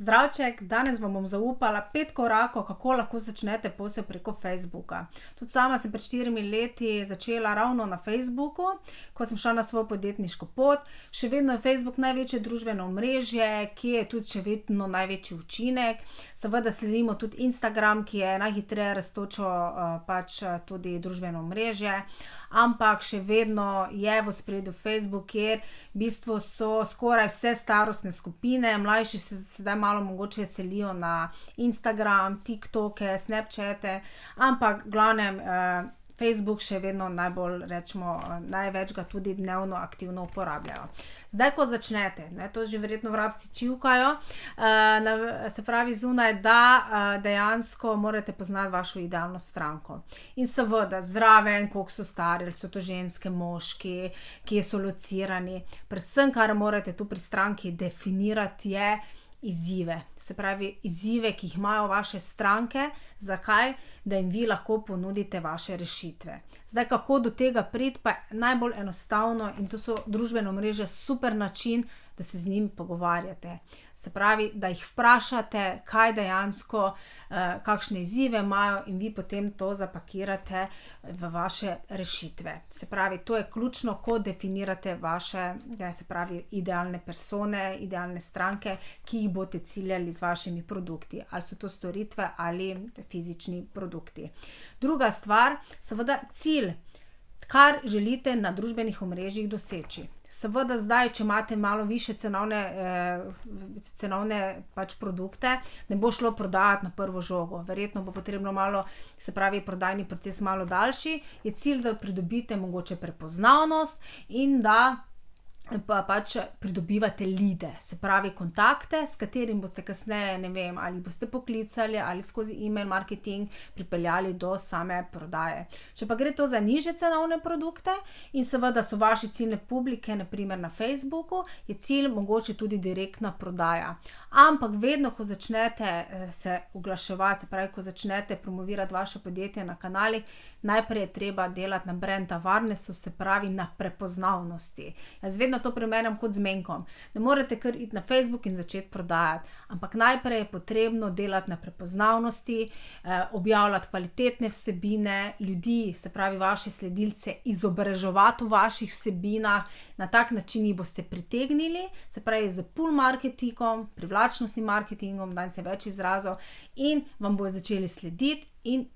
Zdravček, danes vam bom zaupala 5 korakov, kako lahko začnete posel preko Facebooka. Tudi sama sem pred 4 leti začela ravno na Facebooku, ko sem šla na svojo podjetniško pot. Še vedno je Facebook največje družbeno omrežje, ki je tudi še vedno največji učinek. Seveda sledimo tudi Instagram, ki je najhitreje rastočo tudi družbeno omrežje, ampak še vedno je v ospredju Facebook, kjer v bistvu so skoraj vse starostne skupine, mlajši se sedaj malo mogoče selijo na Instagram, TikToke, Snapchate, ampak v glavnem Facebook še vedno najbolj, največ ga tudi dnevno aktivno uporabljajo. Zdaj, ko začnete, to že verjetno vrabci čivkajo, se pravi zunaj, da dejansko morate poznati vašo idealno stranko. In seveda zraven, koliko so stari, ali so to ženske, moški, kje so locirani. Predvsem, kar morate tu pri stranki definirati, je izzive. Se pravi, izzive, ki jih imajo vaše stranke. Zakaj? Da jim vi lahko ponudite vaše rešitve. Zdaj, kako do tega priti, pa je najbolj enostavno in to so družbeno omrežje super način, da se z njimi pogovarjate. Se pravi, da jih vprašate, kaj dejansko, kakšne izzive imajo in vi potem to zapakirate v vaše rešitve. Se pravi, to je ključno, ko definirate vaše, se pravi, idealne persone, idealne stranke, ki jih boste ciljali z vašimi produkti. Ali so to storitve ali fizični produkti. Druga stvar, seveda cilj, kar želite na družbenih omrežjih doseči. Seveda zdaj, če imate malo višje cenovne produkte, ne bo šlo prodajati na prvo žogo. Verjetno bo potrebno malo, se pravi, prodajni proces malo daljši. Je cilj, da pridobite mogoče prepoznavnost in da pridobivate leade, se pravi kontakte, s katerim boste kasneje, ne vem, ali boste poklicali ali skozi email marketing pripeljali do same prodaje. Če pa gre to za nižje cenovne produkte in seveda so vaše ciljne publike, na primer na Facebooku, je cilj mogoče tudi direktna prodaja. Ampak vedno, ko začnete se oglaševati, se pravi, ko začnete promovirati vaše podjetje na kanalih, najprej je treba delati na brand awarenessu, se pravi na prepoznavnosti. Jaz vedno to primerjam kot z menkom. Ne morete kar iti na Facebook in začeti prodajati, ampak najprej je potrebno delati na prepoznavnosti, objavljati kvalitetne vsebine, ljudi, se pravi vaše sledilce, izobraževati v vaših vsebinah, na tak način jih boste pritegnili, se pravi z pull marketingom, privlačnostnim marketingom, danes je več izrazov, in vam bodo začeli slediti in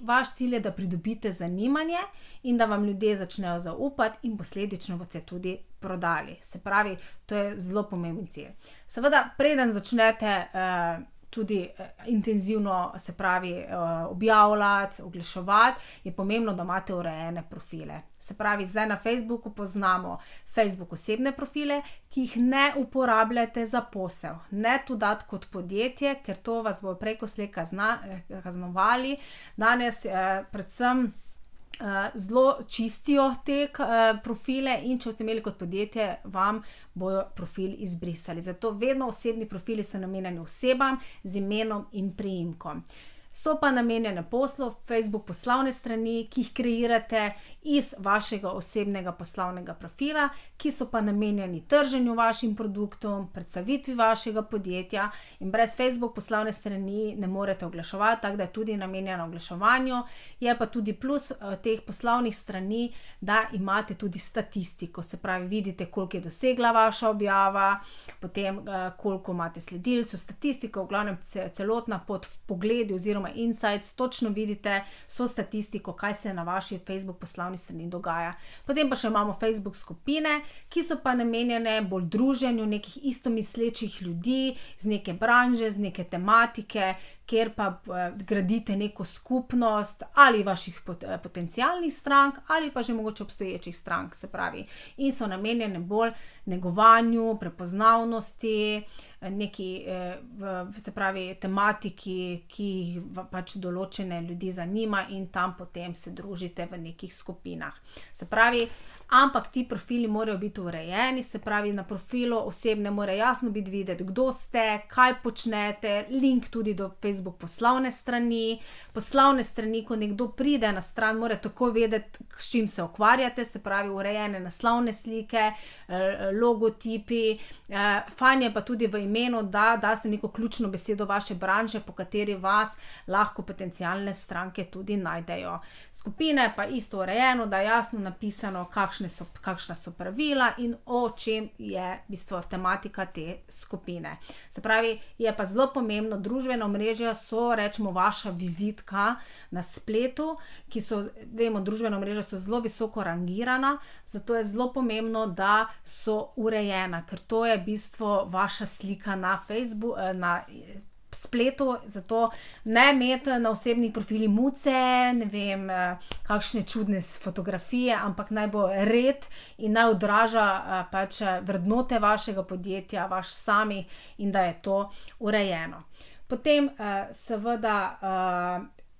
vaš cilj je, da pridobite zanimanje in da vam ljudje začnejo zaupati in posledično boste tudi prodali. Se pravi, to je zelo pomemben cilj. Seveda, preden začnete tudi intenzivno, se pravi, objavljati, oglaševati, je pomembno, da imate urejene profile. Se pravi, zdaj na Facebooku poznamo Facebook osebne profile, ki jih ne uporabljate za posel. Ne tu dati kot podjetje, ker to vas bo prej ko slej kaznovali. Danes predvsem zelo čistijo te profile in če boste imeli kot podjetje, vam bojo profil izbrisali. Zato vedno osebni profili so namenjeni osebam z imenom in priimkom. So pa namenjene poslu, Facebook poslovne strani, ki jih kreirate iz vašega osebnega poslovnega profila, ki so pa namenjeni trženju vašim produktom, predstavitvi vašega podjetja in brez Facebook poslovne strani ne morete oglaševati, tako da je tudi namenjena oglaševanju. Je pa tudi plus teh poslovnih strani, da imate tudi statistiko, se pravi, vidite, koliko je dosegla vaša objava, potem koliko imate sledilcev, statistiko, v glavnem celotna pod pogledi oziroma insights, točno vidite so statistiko, kaj se na vaši Facebook poslovni strani dogaja. Potem pa še imamo Facebook skupine, ki so pa namenjene bolj druženju nekih istomislečih ljudi z neke branže, z neke tematike, kjer pa gradite neko skupnost ali vaših potencialnih strank ali pa že mogoče obstoječih strank, se pravi, in so namenjene bolj negovanju, prepoznavnosti, neki, se pravi, tematiki, ki jih določene ljudi zanima in tam potem se družite v nekih skupinah. Se pravi, ampak ti profili morajo biti urejeni, se pravi, na profilu osebne mora jasno biti videti, kdo ste, kaj počnete, link tudi do Facebook poslovne strani, ko nekdo pride na stran, mora takoj vedeti, s čim se ukvarjate, se pravi, urejene naslovne slike, logotipi, fajn je pa tudi v imenu, da daste neko ključno besedo vaše branže, po kateri vas lahko potencialne stranke tudi najdejo. Skupine pa isto urejeno, da je jasno napisano, kakšna so pravila in o čem je v bistvu tematika te skupine. Se pravi, je pa zelo pomembno, družbena omrežja so, rečemo, vaša vizitka na spletu, vemo, družbena omrežja so zelo visoko rangirana, zato je zelo pomembno, da so urejena, ker to je v bistvu vaša slika na Facebook, na spletu, zato ne imeti na osebnih profilih muce, ne vem, kakšne čudne fotografije, ampak naj bo red in naj odraža pač vrednote vašega podjetja, vaš samih in da je to urejeno. Potem seveda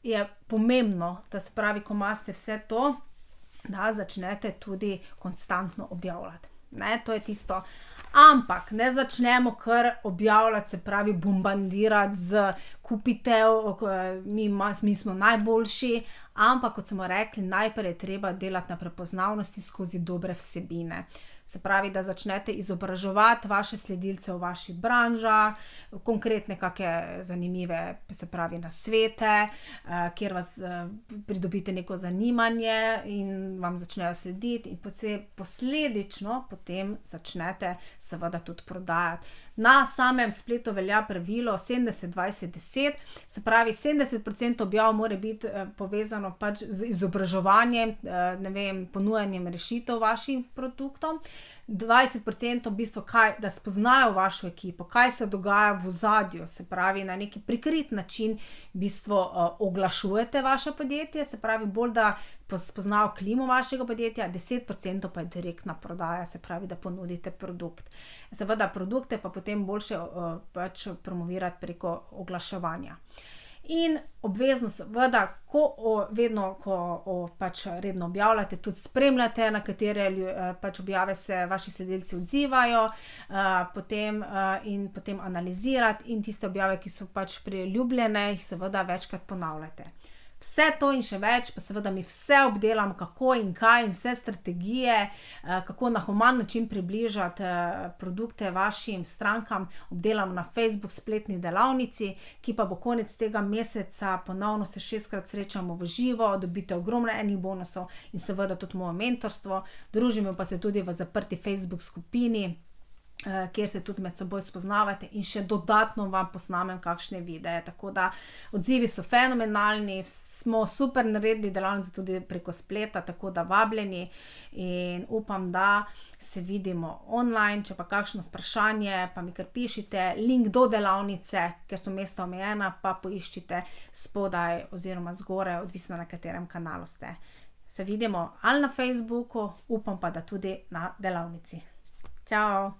je pomembno, da se pravi, ko imate vse to, da začnete tudi konstantno objavljati. Ne, to je tisto. Ampak ne začnemo kar objavljati, se pravi, bombardirati z kupite, mi smo najboljši, ampak kot smo rekli, najprej je treba delati na prepoznavnosti skozi dobre vsebine. Se pravi, da začnete izobraževati vaše sledilce v vaših branžah, konkretne kakšne zanimive, se pravi, nasvete, kjer vas pridobite neko zanimanje in vam začnejo slediti in posledično potem začnete seveda tudi prodajati. Na samem spletu velja pravilo 70-20-10, se pravi 70% objav mora biti povezano pač z izobraževanjem, ne vem, ponujanjem rešitev vašim produktom, 20% v bistvu da spoznajo vašo ekipo, kaj se dogaja v ozadju, se pravi, na neki prikrit način v bistvu oglašujete vaše podjetje, se pravi, bolj da spoznajo klimo vašega podjetja, 10% pa je direktna prodaja, se pravi, da ponudite produkt. Seveda produkte pa potem boljše pač promovirati preko oglaševanja. In obvezno seveda, ko pač redno objavljate, tudi spremljate, na katere pač objave se vaši sledilci odzivajo, potem analizirati in tiste objave, ki so pač priljubljene, jih seveda večkrat ponavljate. Vse to in še več, pa seveda mi vse obdelam, kako in kaj in vse strategije, kako na human način približati produkte vašim strankam, obdelam na Facebook spletni delavnici, ki pa bo konec tega meseca, ponovno se 6-krat srečamo v živo, dobite ogromno enih bonusov in seveda tudi moje mentorstvo, družimo pa se tudi v zaprti Facebook skupini, kjer se tudi med seboj spoznavate in še dodatno vam posnamem kakšne videe, tako da odzivi so fenomenalni, smo super naredili delavnico tudi preko spleta, tako da vabljeni in upam, da se vidimo online. Če pa kakšno vprašanje, pa mi kar pišite, link do delavnice, ker so mesta omejena, pa poiščite spodaj oziroma zgoraj, odvisno na katerem kanalu ste. Se vidimo ali na Facebooku, upam pa, da tudi na delavnici. Čau!